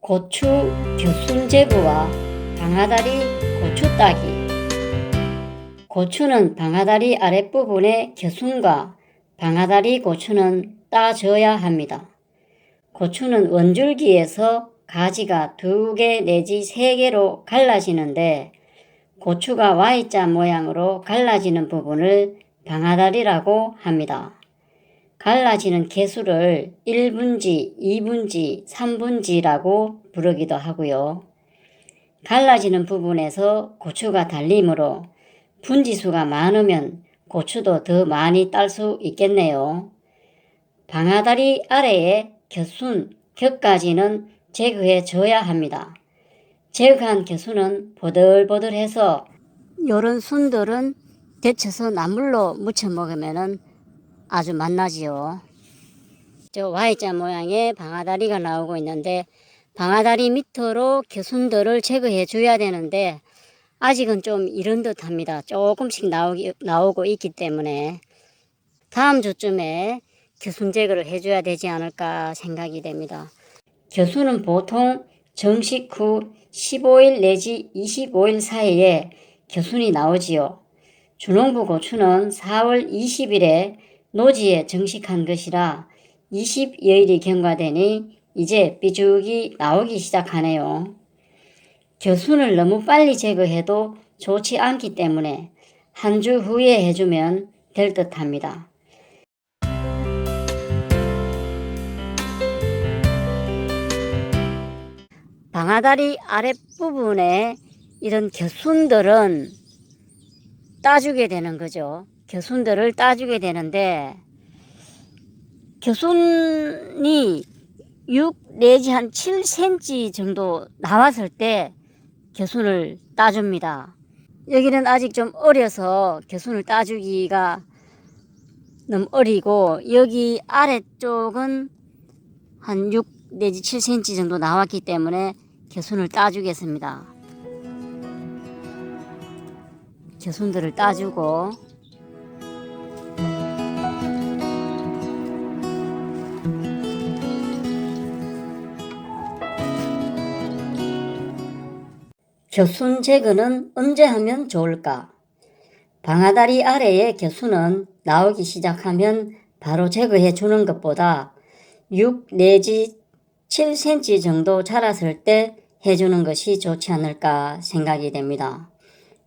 고추 겨순 제거와 방아다리 고추 따기. 고추는 방아다리 아랫부분의 겨순과 방아다리 고추는 따줘야 합니다. 고추는 원줄기에서 가지가 2개 내지 3개로 갈라지는데 고추가 Y자 모양으로 갈라지는 부분을 방아다리라고 합니다. 갈라지는 개수를 1분지, 2분지, 3분지라고 부르기도 하고요. 갈라지는 부분에서 고추가 달리므로 분지수가 많으면 고추도 더 많이 딸 수 있겠네요. 방아다리 아래에 겨순, 격까지는 제거해 줘야 합니다. 제거한 겨순은 보들보들해서 요런 순들은 데쳐서 나물로 무쳐 먹으면 아주 맛나지요. 저 Y자 모양의 방아다리가 나오고 있는데 방아다리 밑으로 겨순들을 제거해 줘야 되는데 아직은 좀 이른 듯 합니다. 조금씩 나오고 있기 때문에 다음 주쯤에 겨순 제거를 해줘야 되지 않을까 생각이 됩니다. 겨순은 보통 정식 후 15일 내지 25일 사이에 겨순이 나오지요. 주농부 고추는 4월 20일에 노지에 정식한 것이라 20여일이 경과되니 이제 삐죽이 나오기 시작하네요. 겨순을 너무 빨리 제거해도 좋지 않기 때문에 한 주 후에 해주면 될 듯 합니다. 방아다리 아랫부분에 이런 겨순들은 따주게 되는 거죠. 겨순들을 따주게 되는데 겨순이 6 내지 한 7cm 정도 나왔을 때 겨순을 따줍니다. 여기는 아직 좀 어려서 겨순을 따주기가 너무 어리고 여기 아래쪽은 한 6 내지 7cm 정도 나왔기 때문에 겨순을 따주겠습니다. 겨순들을 따주고 겨순 제거는 언제 하면 좋을까? 방아다리 아래의 겨순은 나오기 시작하면 바로 제거해 주는 것보다 6 내지 7cm 정도 자랐을 때 해주는 것이 좋지 않을까 생각이 됩니다.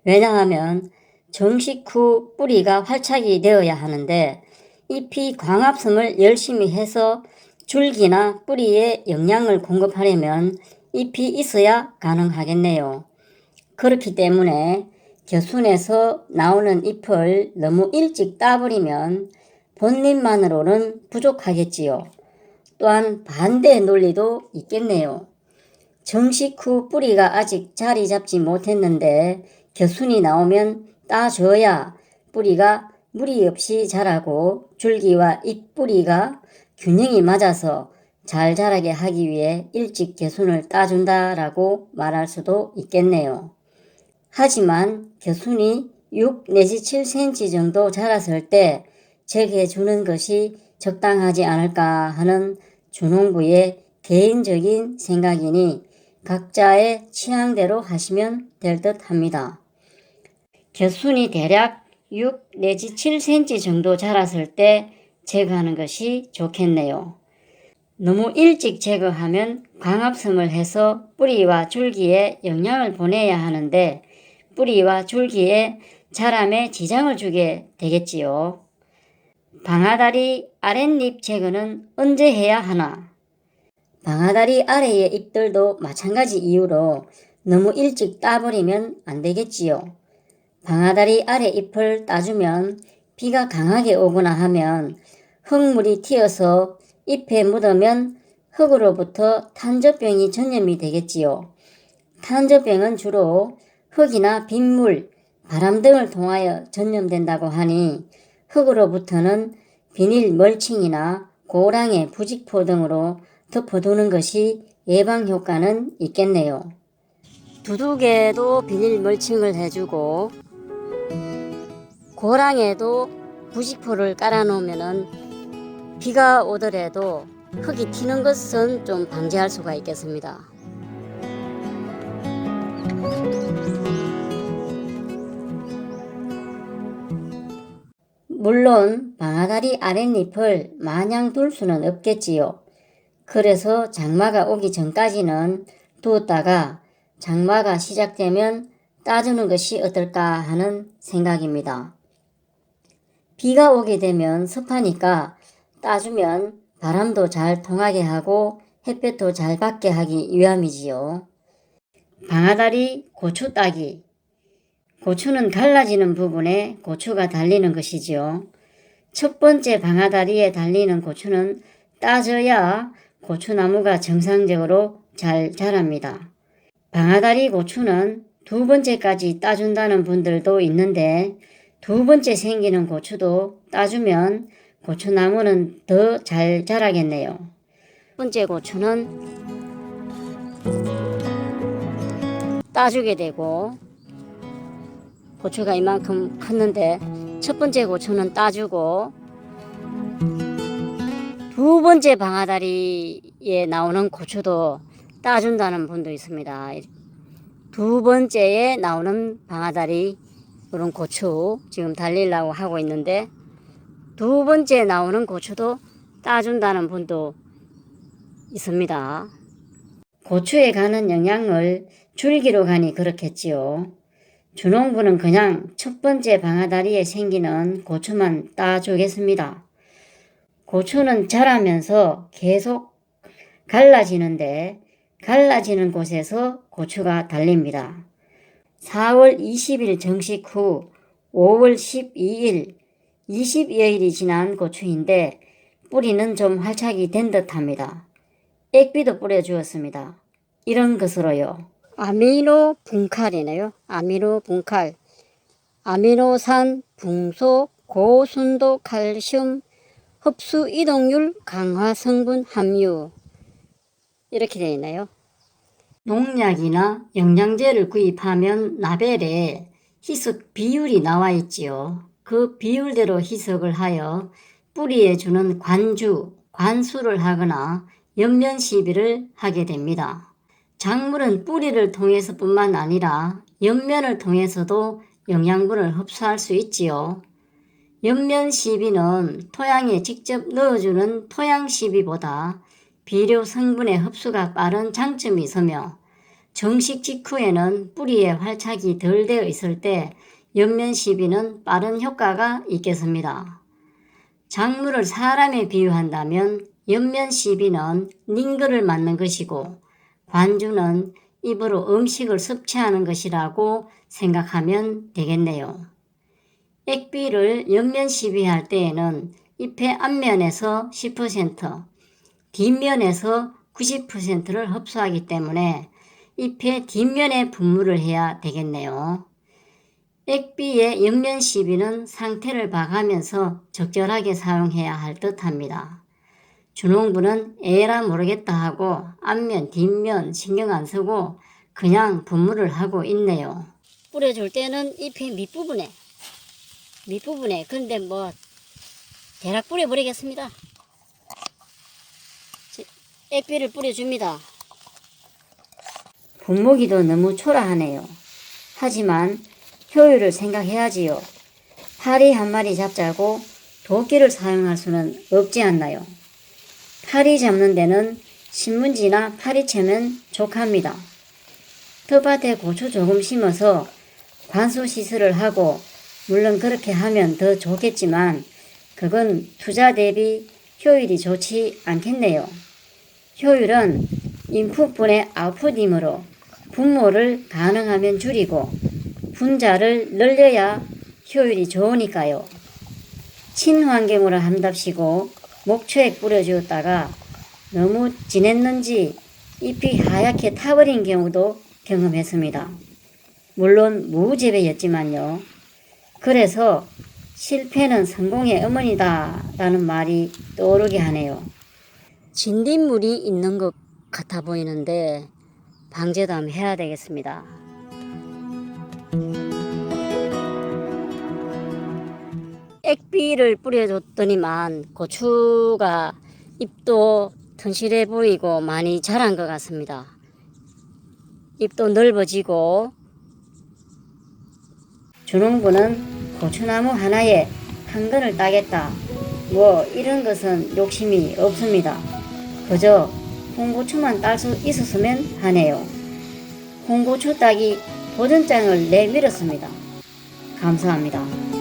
왜냐하면 정식 후 뿌리가 활착이 되어야 하는데 잎이 광합성을 열심히 해서 줄기나 뿌리에 영양을 공급하려면 잎이 있어야 가능하겠네요. 그렇기 때문에 겨순에서 나오는 잎을 너무 일찍 따버리면 본잎만으로는 부족하겠지요. 또한 반대의 논리도 있겠네요. 정식 후 뿌리가 아직 자리 잡지 못했는데 겨순이 나오면 따줘야 뿌리가 무리 없이 자라고 줄기와 잎뿌리가 균형이 맞아서 잘 자라게 하기 위해 일찍 겨순을 따준다라고 말할 수도 있겠네요. 하지만 겨순이 6 내지 7cm 정도 자랐을 때 제거해 주는 것이 적당하지 않을까 하는 주농부의 개인적인 생각이니 각자의 취향대로 하시면 될 듯 합니다. 겨순이 대략 6 내지 7cm 정도 자랐을 때 제거하는 것이 좋겠네요. 너무 일찍 제거하면 광합성을 해서 뿌리와 줄기에 영양을 보내야 하는데 뿌리와 줄기에 자람에 지장을 주게 되겠지요. 방아다리 아랫잎 제거는 언제 해야 하나? 방아다리 아래의 잎들도 마찬가지 이유로 너무 일찍 따버리면 안 되겠지요. 방아다리 아래 잎을 따주면 비가 강하게 오거나 하면 흙물이 튀어서 잎에 묻으면 흙으로부터 탄저병이 전염이 되겠지요. 탄저병은 주로 흙이나 빗물, 바람 등을 통하여 전염된다고 하니 흙으로부터는 비닐 멀칭이나 고랑의 부직포 등으로 덮어두는 것이 예방 효과는 있겠네요. 두둑에도 비닐 멀칭을 해주고 고랑에도 부직포를 깔아 놓으면 비가 오더라도 흙이 튀는 것은 좀 방지할 수가 있겠습니다. 물론 방아다리 아랫잎을 마냥 둘 수는 없겠지요. 그래서 장마가 오기 전까지는 두었다가 장마가 시작되면 따주는 것이 어떨까 하는 생각입니다. 비가 오게 되면 습하니까 따주면 바람도 잘 통하게 하고 햇볕도 잘 받게 하기 위함이지요. 방아다리 고추 따기. 고추는 갈라지는 부분에 고추가 달리는 것이지요. 첫 번째 방아다리에 달리는 고추는 따져야 고추나무가 정상적으로 잘 자랍니다. 방아다리 고추는 두 번째까지 따준다는 분들도 있는데 두 번째 생기는 고추도 따주면 고추나무는 더 잘 자라겠네요. 첫 번째 고추는 따주게 되고 고추가 이만큼 컸는데 첫 번째 고추는 따주고 두 번째 방아다리에 나오는 고추도 따준다는 분도 있습니다. 두 번째에 나오는 방아다리 그런 고추 지금 달리려고 하고 있는데 두 번째 나오는 고추도 따준다는 분도 있습니다. 고추에 가는 영양을 줄기로 가니 그렇겠지요. 주농부는 그냥 첫 번째 방아다리에 생기는 고추만 따주겠습니다. 고추는 자라면서 계속 갈라지는데 갈라지는 곳에서 고추가 달립니다. 4월 20일 정식 후 5월 12일, 20여일이 지난 고추인데 뿌리는 좀 활착이 된 듯합니다. 액비도 뿌려주었습니다. 이런 것으로요. 아미노 분칼이네요. 아미노 분칼. 아미노산, 붕소, 고순도 칼슘, 흡수 이동률 강화 성분 함유. 이렇게 되어 있나요? 농약이나 영양제를 구입하면 라벨에 희석 비율이 나와 있지요. 그 비율대로 희석을 하여 뿌리에 주는 관수를 하거나 옆면 시비를 하게 됩니다. 작물은 뿌리를 통해서 뿐만 아니라 옆면을 통해서도 영양분을 흡수할 수 있지요. 옆면 시비는 토양에 직접 넣어주는 토양 시비보다 비료 성분의 흡수가 빠른 장점이 있으며 정식 직후에는 뿌리에 활착이 덜 되어 있을 때 옆면 시비는 빠른 효과가 있겠습니다. 작물을 사람에 비유한다면 옆면 시비는 링거를 맞는 것이고 관주는 입으로 음식을 섭취하는 것이라고 생각하면 되겠네요. 액비를 옆면 시비할 때에는 잎의 앞면에서 10%, 뒷면에서 90%를 흡수하기 때문에 잎의 뒷면에 분무를 해야 되겠네요. 액비의 옆면 시비는 상태를 봐가면서 적절하게 사용해야 할 듯합니다. 주농부는 에라 모르겠다 하고 앞면, 뒷면 신경 안 쓰고 그냥 분무를 하고 있네요. 뿌려줄 때는 잎의 밑부분에 근데 대략 뿌려버리겠습니다. 액비를 뿌려줍니다. 분무기도 너무 초라하네요. 하지만 효율을 생각해야지요. 파리 한 마리 잡자고 도끼를 사용할 수는 없지 않나요? 파리 잡는 데는 신문지나 파리채면 족합니다. 텃밭에 고추 조금 심어서 관수 시설을 하고 물론 그렇게 하면 더 좋겠지만 그건 투자 대비 효율이 좋지 않겠네요. 효율은 인풋분의 아웃풋이므로 분모를 가능하면 줄이고 분자를 늘려야 효율이 좋으니까요. 친환경으로 한답시고 목초에 뿌려주었다가 너무 진했는지 잎이 하얗게 타버린 경우도 경험했습니다. 물론 무재배였지만요. 그래서 실패는 성공의 어머니다 라는 말이 떠오르게 하네요. 진딧물이 있는 것 같아 보이는데 방제도 한번 해야 되겠습니다. 액비를 뿌려줬더니만 고추가 잎도 튼실해 보이고 많이 자란 것 같습니다. 잎도 넓어지고 주농부는 고추나무 하나에 한 근을 따겠다. 뭐 이런 것은 욕심이 없습니다. 그저 홍고추만 딸 수 있었으면 하네요. 홍고추 따기 도전장을 내밀었습니다. 감사합니다.